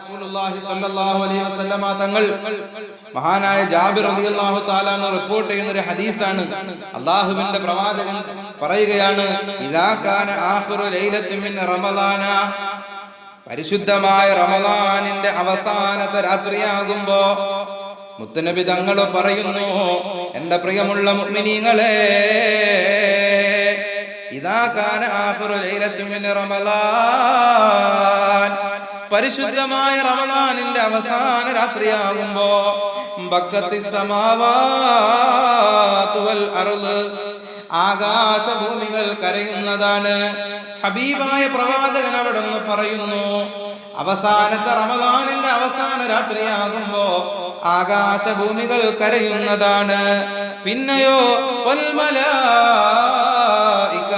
റസൂലുള്ളാഹി സ്വല്ലല്ലാഹു അലൈഹി വസല്ലമ തങ്ങൾ മഹാനായ ജാബിർ റളിയല്ലാഹു തആല റിപ്പോർട്ട് ചെയ്യുന്ന ഒരു ഹദീസാണ്. അല്ലാഹുവിന്റെ പ്രവാചകൻ പറയുകയാണ്, ഇദാ കാന ആഖിറു ലൈലത്തിൻ മിൻ റമളാന, പരിശുദ്ധമായ റമളാനിന്റെ അവസാനത്തെ രാത്രിയാകുമ്പോ മുത്തുനബി തങ്ങൾ പറയുന്നു, എന്റെ പ്രിയമുള്ള മുഅ്മിനീങ്ങളെ, ഇദാ കാന ആഖിറു ലൈലത്തിൻ മിൻ റമളാൻ, പരിശുദ്ധമായ റമളാനിന്റെ അവസാന രാത്രിയാകുമ്പോ ബക്കത്തിസ് സമാവാതു വൽ അർള്, ആകാശഭൂമികൾ കരയുന്നതാണ്. ഹബീബായ പ്രവാചകൻ അവിടെ നിന്ന് പറയുന്നു, അവസാനത്തെ റമളാനിന്റെ അവസാന രാത്രിയാകുമ്പോ ആകാശഭൂമികൾ കരയുന്നതാണ്. പിന്നെയോ വൽ മലായിക,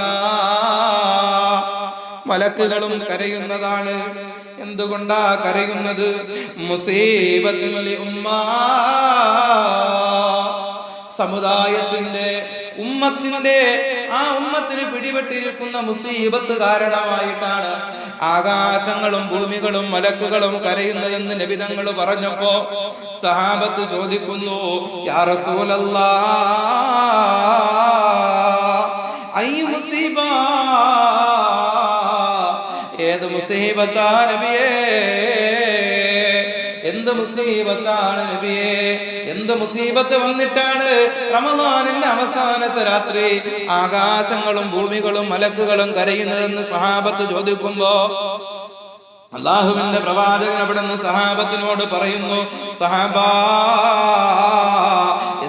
മലക്കുകളും കരയുന്നതാണ്. എന്തുകൊണ്ടാ കരയുന്നത്? മുസീബത്തുൽ ഉമ്മാ, സമുദായത്തിന്റെ ഉമ്മത്തിന്റെ ആ ഉമ്മത്തിന് പിടിപെട്ടിരിക്കുന്ന മുസീബത്ത് കാരണമായിട്ടാണ് ആകാശങ്ങളും ഭൂമികളും മലക്കുകളും കരയുന്നതെന്ന് നബി തങ്ങൾ പറഞ്ഞപ്പോ സഹാബത്ത് ചോദിക്കുന്നു, യാ റസൂലല്ലാഹ്, ഐ മുസീബ, ഏത് മുസീബത്താ നബിയേ, എന്ത് മുസീബത്താണ് നബിയേ, എന്ത് മുസീബത്ത് വന്നിട്ടാണ് റമളാനിന്റെ അവസാനത്തെ രാത്രി ആകാശങ്ങളും ഭൂമികളും മലക്കുകളും കരയുന്നതെന്ന് സഹാബത്ത് ചോദിക്കുമ്പോ അല്ലാഹുവിന്റെ പ്രവാചകൻ അവിടെ നിന്ന് സഹാബത്തിനോട് പറയുന്നു, സഹാബാ,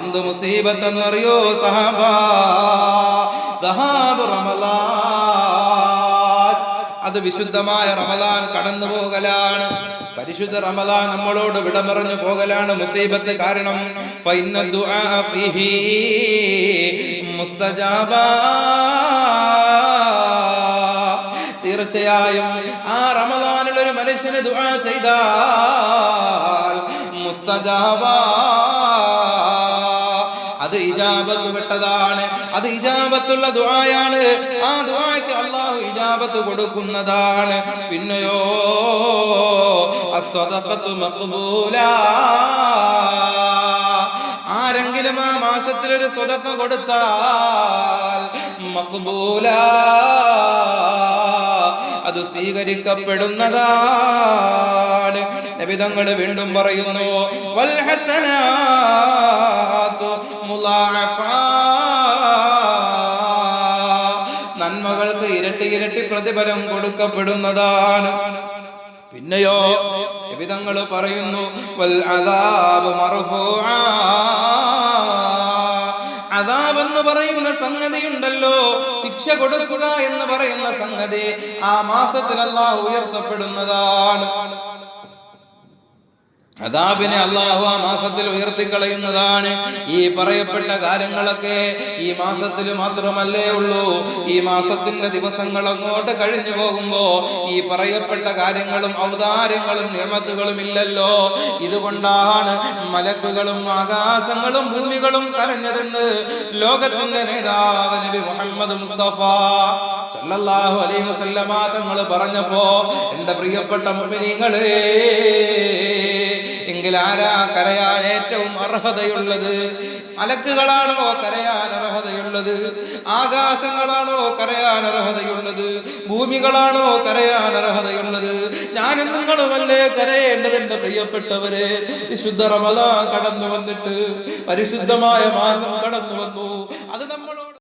എന്ത് മുസീബത്തെന്നറിയോ സഹാബാ? ദഹാബ് റമളാൻ, അത് വിശുദ്ധമായ റമളാൻ കടന്നു പോകലാണ്. പരിശുദ്ധ റമളാൻ നമ്മളോട് വിട പറഞ്ഞു പോകലാണ് മുസീബത്ത് കാരണം. ഫഇന്ന ദുആ ഫീഹി മുസ്തജാബ, തീർച്ചയായും ആ റമളാനിൽ ഒരു മനുഷ്യന് ദുആ ചെയ്താൽ മുസ്തജാബ, അത് ഇജാബത്ത് പെട്ടതാണ്, അത് ഇജാബത്തുള്ള ദുആയാണ്. ആ ദുആയ്ക്ക് അല്ലാഹു ഇജാബത്ത് കൊടുക്കുന്നതാണ്. പിന്നെയോ അസ്സദഖത്തു മഖ്ബൂല, ആരെങ്കിലും ആ മാസത്തിൽ ഒരു സ്വതക്ക കൊടുത്താൽ മഖ്ബൂല, അത് സ്വീകരിക്കപ്പെടുന്നതാണ്. നബി തങ്ങൾ വീണ്ടും പറയുന്നു, വൽ ഹസനാതു മുളാഅഫാ, നന്മകൾക്ക് ഇരട്ടി ഇരട്ടി പ്രതിഫലം കൊടുക്കപ്പെടുന്നതാണ്. പിന്നെയോ നബി തങ്ങൾ പറയുന്നു, വൽ അദാബ് മർഫൂആ, അദാബ് എന്ന് പറയുന്ന സംഗതിയുണ്ടല്ലോ, ശിക്ഷ കൊടുക്കുക എന്ന് പറയുന്ന സംഗതി ആ മാസത്തിൽ അല്ലാഹു ഉയർത്തപ്പെടുന്നതാണ്. അദാബിനെ അല്ലാഹു ആ മാസത്തിൽ ഉയർത്തിക്കളയുന്നതാണ്. ഈ പറയപ്പെട്ട കാര്യങ്ങളൊക്കെ ഈ മാസത്തിൽ മാത്രമല്ലേ ഉള്ളൂ. ഈ മാസത്തിന്റെ ദിവസങ്ങൾ അങ്ങോട്ട് കഴിഞ്ഞു പോകുമ്പോ ഈ പറയപ്പെട്ട കാര്യങ്ങളും ഔദാര്യങ്ങളും നിഅമത്തുകളും ഇല്ലല്ലോ. ഇതുകൊണ്ടാണ് മലക്കുകളും ആകാശങ്ങളും ഭൂമികളും കരഞ്ഞതെന്ന് ലോകത്തിന്റെ നേതാവ് നബി മുഹമ്മദ് മുസ്തഫ സല്ലല്ലാഹു അലൈഹി വസല്ലമ തങ്ങൾ പറഞ്ഞപ്പോ, എന്റെ പ്രിയപ്പെട്ട മുഅ്മിനീങ്ങളെ, എങ്കിൽ ആരാ കരയാൻ ഏറ്റവും അർഹതയുള്ളത്? മലക്കുകളാണോ കരയാൻ അർഹതയുള്ളത്? ആകാശങ്ങളാണോ കരയാൻ അർഹതയുള്ളത്? ഭൂമികളാണോ കരയാൻ അർഹതയുള്ളത്? ഞാനും നിങ്ങളുമല്ലേ കരയേണ്ടത്? എന്റെ പ്രിയപ്പെട്ടവരെ, വിശുദ്ധ റമളാൻ കടന്നു വന്നിട്ട് പരിശുദ്ധമായ മാസം കടന്നു വന്നു. അത് നമ്മൾ